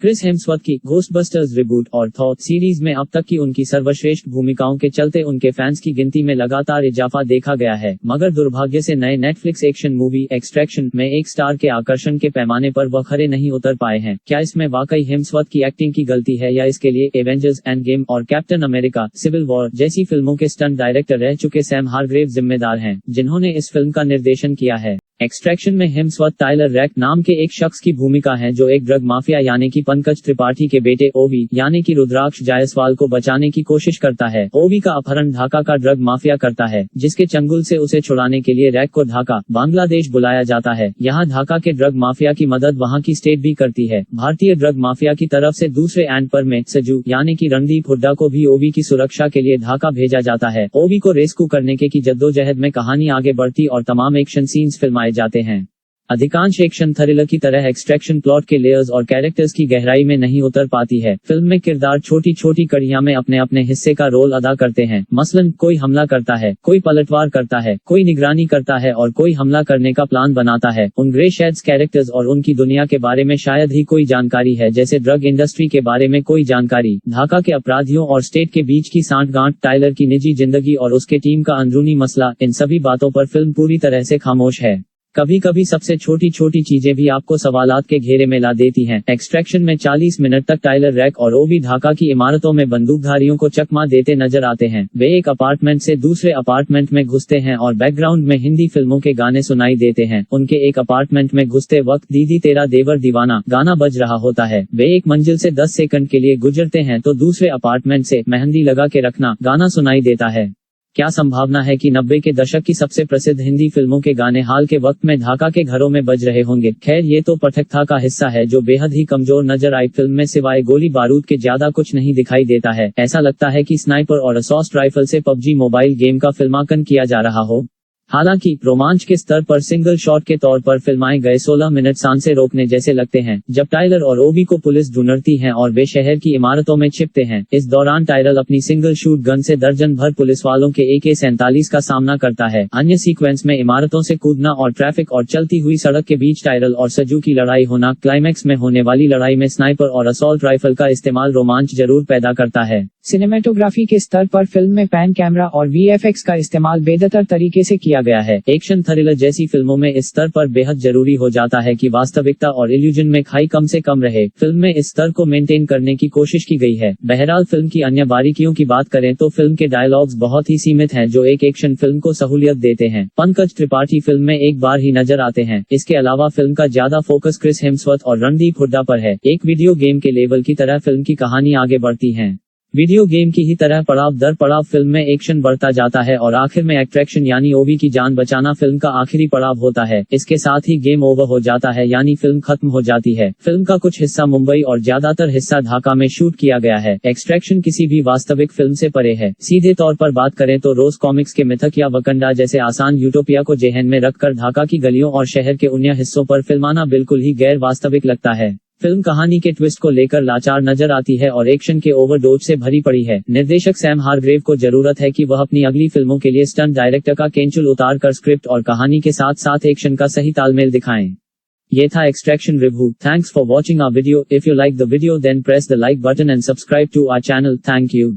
Chris Hemsworth की Ghostbusters reboot और Thor series में अब तक की उनकी सर्वश्रेष्ठ भूमिकाओं के चलते उनके फैंस की गिनती में लगातार इजाफा देखा गया है, मगर दुर्भाग्य से नए नेटफ्लिक्स एक्शन मूवी एक्सट्रैक्शन में एक स्टार के आकर्षण के पैमाने पर वह खरे नहीं उतर पाए हैं। क्या इसमें वाकई हेम्सवर्थ की एक्टिंग की गलती है या इसके लिए एवेंजर्स एंड गेम और कैप्टन अमेरिका सिविल वॉर जैसी फिल्मों के स्टंट डायरेक्टर रह चुके सैम हारग्रेव जिम्मेदार हैं, जिन्होंने इस फिल्म का निर्देशन किया है। एक्सट्रैक्शन में हेम्सवर्थ टाइलर रैक नाम के एक शख्स की भूमिका है जो एक ड्रग माफिया यानी कि पंकज त्रिपाठी के बेटे ओवी यानी कि रुद्राक्ष जायसवाल को बचाने की कोशिश करता है। ओवी का अपहरण ढाका का ड्रग माफिया करता है, जिसके चंगुल से उसे छुड़ाने के लिए रैक को ढाका बांग्लादेश बुलाया जाता है। यहाँ ढाका के ड्रग माफिया की मदद वहाँ की स्टेट भी करती है। भारतीय ड्रग माफिया की तरफ से दूसरे एंड पर में सजू यानी कि रणदीप हुड्डा को भी ओवी की सुरक्षा के लिए ढाका भेजा जाता है। ओवी को रेस्क्यू करने की जद्दोजहद में कहानी आगे बढ़ती और तमाम एक्शन सीन्स फिल्माए जाते हैं। अधिकांश एक्शन थ्रिलर की तरह एक्सट्रैक्शन प्लॉट के लेयर्स और कैरेक्टर्स की गहराई में नहीं उतर पाती है। फिल्म में किरदार छोटी छोटी कड़ियां में अपने अपने हिस्से का रोल अदा करते हैं। मसलन कोई हमला करता है, कोई पलटवार करता है, कोई निगरानी करता है और कोई हमला करने का प्लान बनाता है। उन ग्रे शेड्स कैरेक्टर्स और उनकी दुनिया के बारे में शायद ही कोई जानकारी है, जैसे ड्रग इंडस्ट्री के बारे में कोई जानकारी, ढाका के अपराधियों और स्टेट के बीच की सांठगांठ, टाइलर की निजी जिंदगी और उसके टीम का अंदरूनी मसला। इन सभी बातों पर फिल्म पूरी तरह से खामोश है। कभी कभी सबसे छोटी छोटी चीजें भी आपको सवालात के घेरे में ला देती हैं। एक्सट्रैक्शन में 40 मिनट तक टाइलर रैक और ओवी ढाका की इमारतों में बंदूकधारियों को चकमा देते नजर आते हैं। वे एक अपार्टमेंट से दूसरे अपार्टमेंट में घुसते हैं और बैकग्राउंड में हिंदी फिल्मों के गाने सुनाई देते हैं। उनके एक अपार्टमेंट में घुसते वक्त दीदी तेरा देवर दीवाना गाना बज रहा होता है। वे एक मंजिल से 10 सेकंड के लिए गुजरते हैं तो दूसरे अपार्टमेंट से मेहंदी लगा के रखना गाना सुनाई देता है। क्या संभावना है कि 90 के दशक की सबसे प्रसिद्ध हिंदी फिल्मों के गाने हाल के वक्त में ढाका के घरों में बज रहे होंगे? खैर, ये तो पटकथा का हिस्सा है जो बेहद ही कमजोर नजर आई। फिल्म में सिवाय गोली बारूद के ज्यादा कुछ नहीं दिखाई देता है। ऐसा लगता है कि स्नाइपर और असॉल्ट राइफल से पबजी मोबाइल गेम का फिल्मांकन किया जा रहा हो। हालांकि रोमांच के स्तर पर सिंगल शॉट के तौर पर फिल्माए गए 16 मिनट सांसें रोकने जैसे लगते हैं। जब टाइलर और ओवी को पुलिस ढूंढती है और वे शहर की इमारतों में छिपते हैं, इस दौरान टाइलर अपनी सिंगल शूट गन से दर्जन भर पुलिस वालों के AK-47 का सामना करता है। अन्य सीक्वेंस में इमारतों से कूदना और ट्रैफिक और चलती हुई सड़क के बीच टाइलर और सजू की लड़ाई होना। क्लाइमैक्स में होने वाली लड़ाई में स्नाइपर और असॉल्ट राइफल का इस्तेमाल रोमांच जरूर पैदा करता है। सिनेमेटोग्राफी के स्तर पर फिल्म में पैन कैमरा और VFX का इस्तेमाल बेहतर तरीके से किया गया है। एक्शन थ्रिलर जैसी फिल्मों में इस स्तर पर बेहद जरूरी हो जाता है कि वास्तविकता और इल्यूजन में खाई कम से कम रहे। फिल्म में इस स्तर को मेंटेन करने की कोशिश की गई है। बहरहाल, फिल्म की अन्य बारीकियों की बात करें तो फिल्म के डायलॉग्स बहुत ही सीमित हैं, जो एक एक्शन फिल्म को सहूलियत देते हैं। पंकज त्रिपाठी फिल्म में एक बार ही नजर आते हैं। इसके अलावा फिल्म का ज्यादा फोकस क्रिस हेम्सवर्थ और रणदीप हुड्डा पर है। एक वीडियो गेम के लेवल की तरह फिल्म की कहानी आगे बढ़ती है। वीडियो गेम की ही तरह पड़ाव दर पड़ाव फिल्म में एक्शन बढ़ता जाता है और आखिर में एक्सट्रैक्शन यानी ओवी की जान बचाना फिल्म का आखिरी पड़ाव होता है। इसके साथ ही गेम ओवर हो जाता है, यानी फिल्म खत्म हो जाती है। फिल्म का कुछ हिस्सा मुंबई और ज्यादातर हिस्सा ढाका में शूट किया गया है। एक्सट्रैक्शन किसी भी वास्तविक फिल्म से परे है। सीधे तौर पर बात करें तो रोज कॉमिक्स के मिथक या वकंडा जैसे आसान यूटोपिया को जेहन में रखकर ढाका की गलियों और शहर के अन्य हिस्सों पर फिल्माना बिल्कुल ही गैर वास्तविक लगता है। फिल्म कहानी के ट्विस्ट को लेकर लाचार नजर आती है और एक्शन के ओवरडोज से भरी पड़ी है। निर्देशक सैम हारग्रेव को जरूरत है कि वह अपनी अगली फिल्मों के लिए स्टंट डायरेक्टर का केंचुल उतार कर स्क्रिप्ट और कहानी के साथ साथ एक्शन का सही तालमेल दिखाएं। ये था extraction review. Thanks for watching our video. If you like the video then press the like button and subscribe to our channel. Thank you.